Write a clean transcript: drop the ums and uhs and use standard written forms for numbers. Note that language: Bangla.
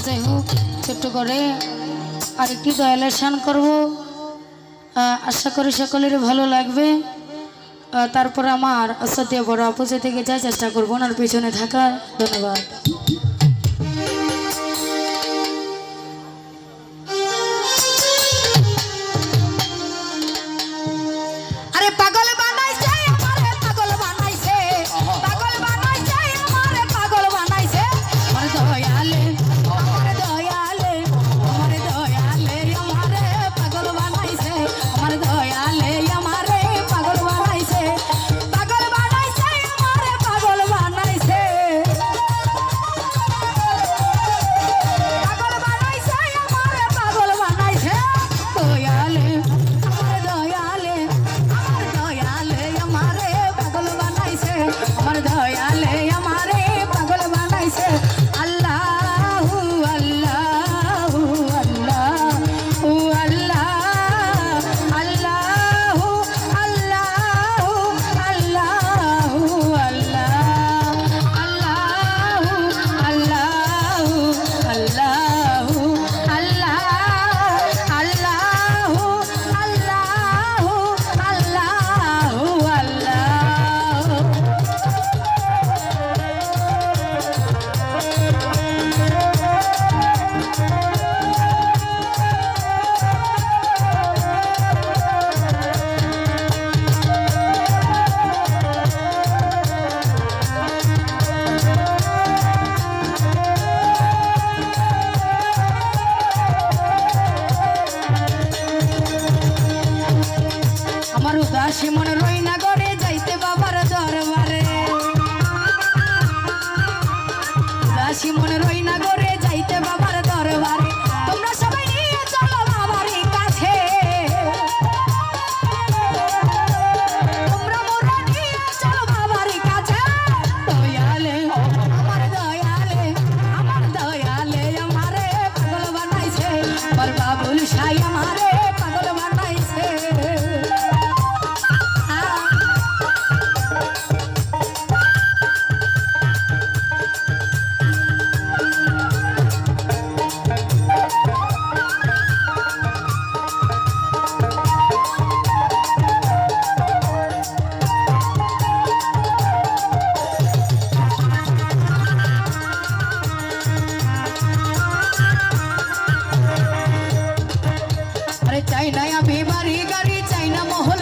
যাই হোক ছোট্ট করে আরেকটি দয়ালের শান করবো, আশা করি সকলের ভালো লাগবে। তারপর আমার সত্যি বড় অপোজে থেকে যা চেষ্টা করবো ওনার পিছনে থাকার। ধন্যবাদ। উদাসী মন রই না করে যাইতে বাবার দরবারে, উদাসী মন রই না করে যাইতে বাবার দরবারে। তোমরা সবাই নিয়ে চলো বাবার কাছে, তোমরা মোরা নিয়ে চলো বাবার কাছে। দয়ালে আমার দয়ালে, আমার দয়ালে আমারে পাগল বানাইছে, আমার বাবুল সাই আমারে পাগল বানাইছে। চাই না আমি বাড়ি গাড়ি, চাই না মহল